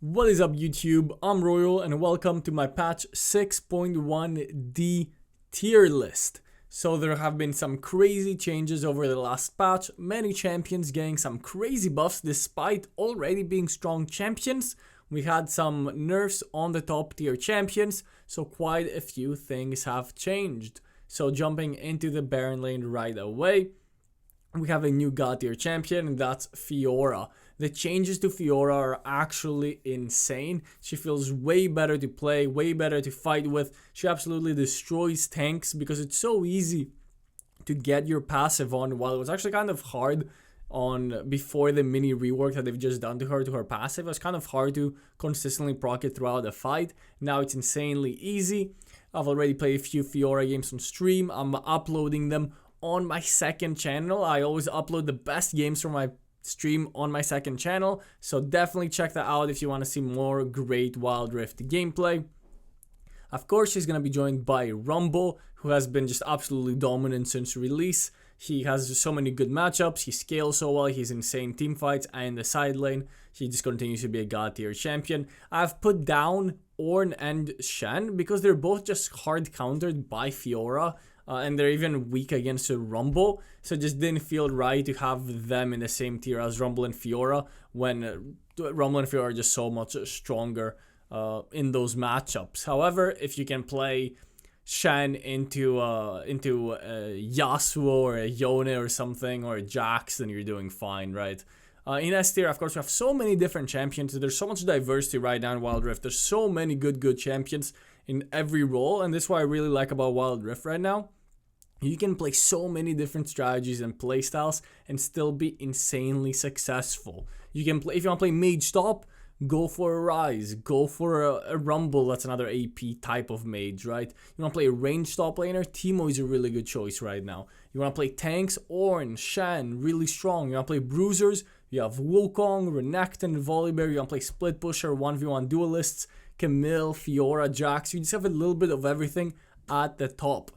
What is up YouTube, I'm Royal and welcome to my patch 6.1D tier list. So there have been some crazy changes over the last patch, many champions getting some crazy buffs despite already being strong champions. We had some nerfs on the top tier champions, so quite a few things have changed. So jumping into the Baron lane right away, we have a new god tier champion and that's Fiora. The changes to Fiora are actually insane. She feels way better to play, way better to fight with. She absolutely destroys tanks because it's so easy to get your passive on, while it was actually kind of hard on before the mini rework that they've just done to her passive. It was kind of hard to consistently proc it throughout the fight. Now it's insanely easy. I've already played a few Fiora games on stream. I'm uploading them on my second channel. I always upload the best games from my stream on my second channel, so definitely check that out if you want to see more great Wild Rift gameplay. Of course, she's going to be joined by Rumble, who has been just absolutely dominant since release. He has so many good matchups, he scales so well, he's insane team fights, and in the side lane, he just continues to be a god tier champion. I've put down Ornn and Shen because they're both just hard countered by Fiora. And they're even weak against Rumble, so it just didn't feel right to have them in the same tier as Rumble and Fiora when Rumble and Fiora are just so much stronger in those matchups. However, if you can play Shen into Yasuo or a Yone or something, or a Jax, then you're doing fine, right? In S tier, of course, we have so many different champions. There's so much diversity right now in Wild Rift. There's so many good champions in every role, and this is what I really like about Wild Rift right now. You can play so many different strategies and playstyles and still be insanely successful. You can play, if you want to play mage top, go for a Rise, go for a Rumble, that's another AP type of mage, right? You want to play a range top laner, Teemo is a really good choice right now. You want to play tanks, Ornn, Shen, really strong. You want to play bruisers, you have Wukong, Renekton, Volibear. You want to play split pusher, 1v1 duelists, Camille, Fiora, Jax. You just have a little bit of everything at the top.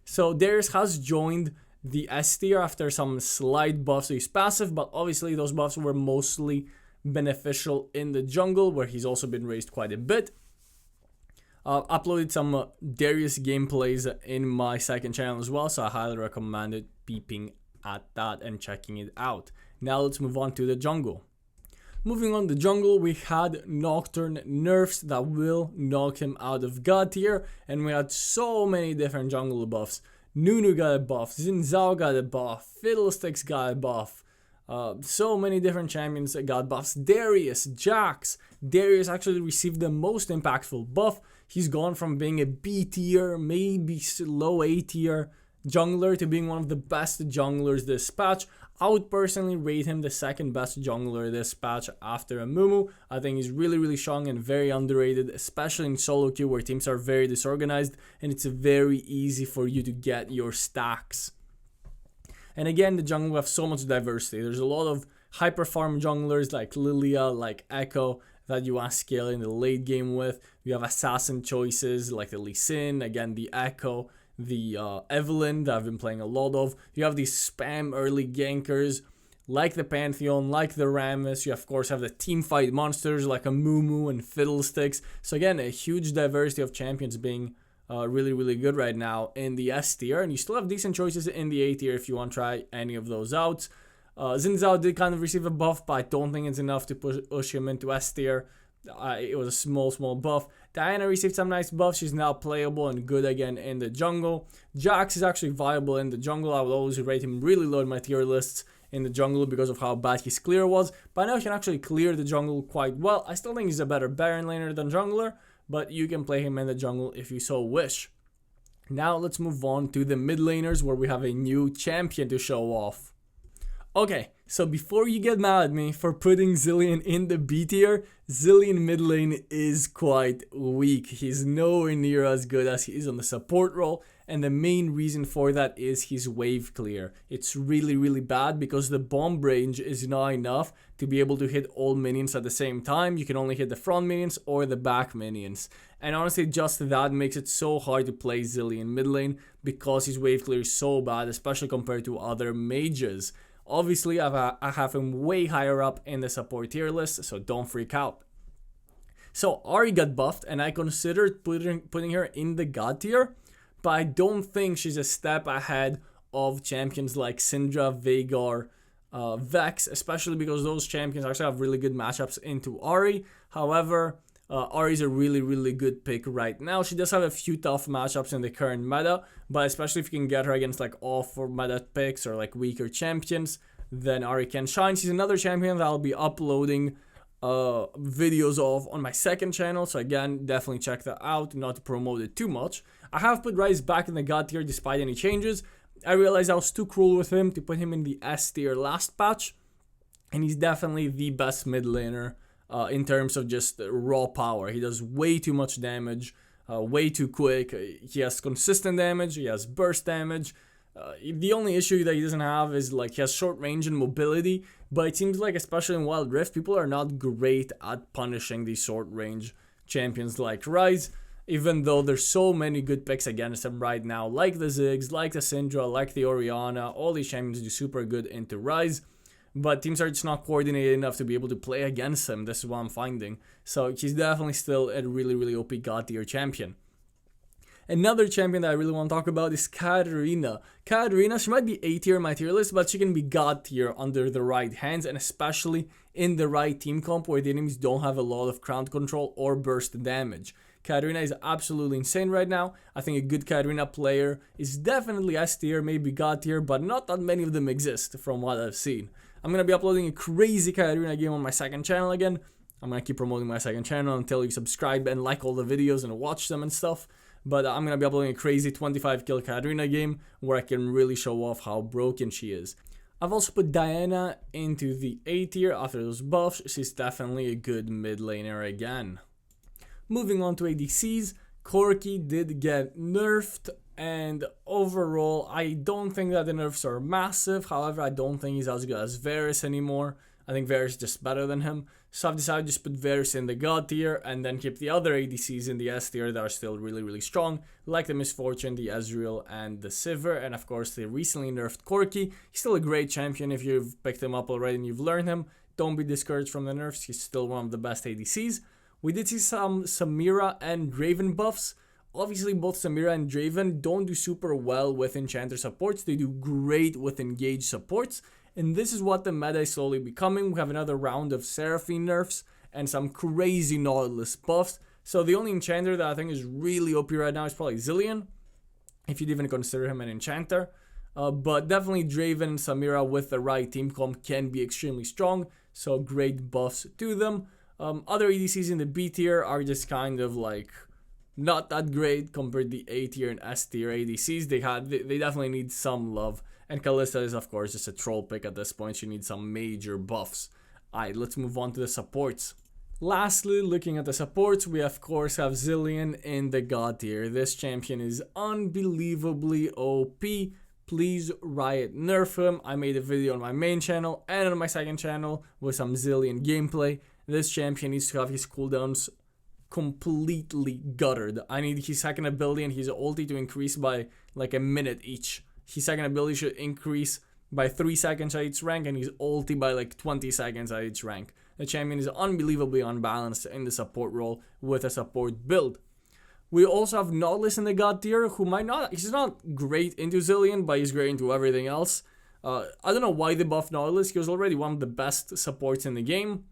So Darius has joined the S tier after some slight buffs to his passive, but obviously those buffs were mostly beneficial in the jungle, where he's also been raised quite a bit. Uploaded some Darius gameplays in my second channel as well, so I highly recommend it, peeping at that and checking it out. Now let's move on to the jungle. Moving on to the jungle, we had Nocturne nerfs that will knock him out of god tier, and we had so many different jungle buffs. Nunu got a buff, Xin Zhao got a buff, Fiddlesticks got a buff, so many different champions that got buffs. Darius, Jax. Darius actually received the most impactful buff. He's gone from being a B tier, maybe low A tier jungler to being one of the best junglers this patch. I would personally rate him the second best jungler this patch after Amumu. I think he's really strong and very underrated, especially in solo queue where teams are very disorganized and it's very easy for you to get your stacks. And again, the jungle will have so much diversity. There's a lot of hyper farm junglers like Lilia, like Echo, that you want to scale in the late game with. You have assassin choices like the Lee Sin, again the Echo, the Evelyn that I've been playing a lot of. You have these spam early gankers like the Pantheon, like the Rammus. You of course have the team fight monsters like a Mumu and Fiddlesticks. So again, a huge diversity of champions being really good right now in the S tier, and you still have decent choices in the A tier if you want to try any of those out. Xin Zhao did kind of receive a buff, but I don't think it's enough to push him into S tier. It was a small buff. Diana received some nice buffs. She's now playable and good again in the jungle. Jax is actually viable in the jungle. I would always rate him really low in my tier lists in the jungle because of how bad his clear was. But now he can actually clear the jungle quite well. I still think he's a better Baron laner than jungler, but you can play him in the jungle if you so wish. Now let's move on to the mid laners, where we have a new champion to show off. Okay, so before you get mad at me for putting Zilean in the B tier, Zilean mid lane is quite weak. He's nowhere near as good as he is on the support role, and the main reason for that is his wave clear. It's really bad because the bomb range is not enough to be able to hit all minions at the same time. You can only hit the front minions or the back minions. And honestly, just that makes it so hard to play Zilean mid lane because his wave clear is so bad, especially compared to other mages. Obviously, I have him way higher up in the support tier list, so don't freak out. So Ari got buffed, and I considered putting her in the God tier, but I don't think she's a step ahead of champions like Syndra, Veigar, Vex, especially because those champions actually have really good matchups into Ari. However, Ari's a really, really good pick right now. She does have a few tough matchups in the current meta, but especially if you can get her against like off or meta picks or like weaker champions, then Ari can shine. She's another champion that I'll be uploading videos of on my second channel, so again, definitely check that out, not to promote it too much. I have put Ryze back in the God tier despite any changes. I realized I was too cruel with him to put him in the S tier last patch, and he's definitely the best mid laner in terms of just raw power. He does way too much damage, way too quick. He has consistent damage, he has burst damage. The only issue that he doesn't have is like he has short range and mobility, but it seems like especially in Wild Rift, people are not great at punishing these short range champions like Ryze, even though there's so many good picks against him right now, like the Ziggs, like the Syndra, like the Orianna. All these champions do super good into Ryze, but teams are just not coordinated enough to be able to play against him. This is what I'm finding. So he's definitely still a really, really OP God tier champion. Another champion that I really want to talk about is Katarina. Katarina, she might be A tier in my tier list, but she can be God tier under the right hands, and especially in the right team comp where the enemies don't have a lot of crown control or burst damage. Katarina is absolutely insane right now. I think a good Katarina player is definitely S tier, maybe God tier, but not that many of them exist from what I've seen. I'm going to be uploading a crazy Katarina game on my second channel again. I'm going to keep promoting my second channel until you subscribe and like all the videos and watch them and stuff. But I'm going to be uploading a crazy 25 kill Katarina game where I can really show off how broken she is. I've also put Diana into the A tier after those buffs. She's definitely a good mid laner again. Moving on to ADCs, Corki did get nerfed, and overall I don't think that the nerfs are massive. However, I don't think he's as good as Varus anymore. I think Varus is just better than him. So I've decided to just put Varus in the God tier and then keep the other ADCs in the S tier that are still really, really strong, like the Misfortune, the Ezreal, and the Sivir, and of course the recently nerfed Corki. He's still a great champion if you've picked him up already and you've learned him. Don't be discouraged from the nerfs, he's still one of the best ADCs. We did see some Samira and Draven buffs. Obviously, both Samira and Draven don't do super well with Enchanter supports. They do great with engaged supports. And this is what the meta is slowly becoming. We have another round of Seraphine nerfs and some crazy Nautilus buffs. So the only Enchanter that I think is really OP right now is probably Zilean, if you'd even consider him an Enchanter. But definitely Draven and Samira with the right team comp can be extremely strong. So great buffs to them. Other ADCs in the B tier are just kind of like not that great compared to the A tier and S tier ADCs. They definitely need some love. And Kalista is of course just a troll pick at this point. She needs some major buffs. Alright, let's move on to the supports. Lastly, looking at the supports, we of course have Zilean in the God tier. This champion is unbelievably OP. Please Riot nerf him. I made a video on my main channel and on my second channel with some Zilean gameplay. This champion needs to have his cooldowns completely guttered. I need his second ability and his ulti to increase by like a minute each. His second ability should increase by 3 seconds at each rank and his ulti by like 20 seconds at each rank. The champion is unbelievably unbalanced in the support role with a support build. We also have Nautilus in the God tier, who he's not great into Zilean, but he's great into everything else. I don't know why they buffed Nautilus. He was already one of the best supports in the game,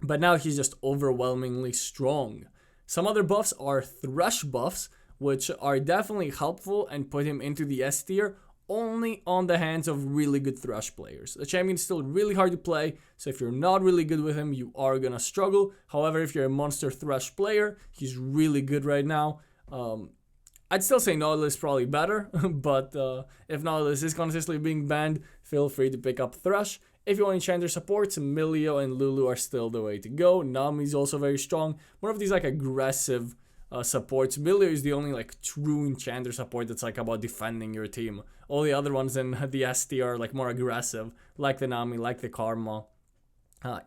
but now he's just overwhelmingly strong. Some other buffs are Thresh buffs, which are definitely helpful and put him into the S tier only on the hands of really good Thresh players. The champion is still really hard to play, so if you're not really good with him, you are gonna struggle. However, if you're a monster Thresh player, he's really good right now. I'd still say Nautilus is probably better, but if Nautilus is consistently being banned, feel free to pick up Thresh. If you want Enchanter supports, Milio and Lulu are still the way to go. Nami is also very strong. More of these like aggressive supports. Milio is the only like true Enchanter support that's like about defending your team. All the other ones in the ST are like more aggressive, like the Nami, like the Karma.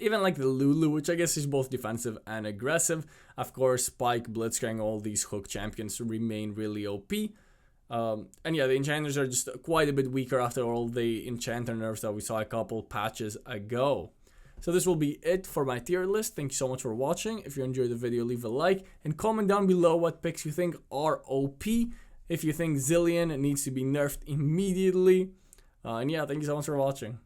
Even like the Lulu, which I guess is both defensive and aggressive. Of course, Spike, Blitzcrank, all these hook champions remain really OP. And yeah, the Enchanters are just quite a bit weaker after all the Enchanter nerfs that we saw a couple patches ago. So this will be it for my tier list. Thank you so much for watching. If you enjoyed the video, leave a like and comment down below what picks you think are OP. If you think Zilean needs to be nerfed immediately. And yeah, thank you so much for watching.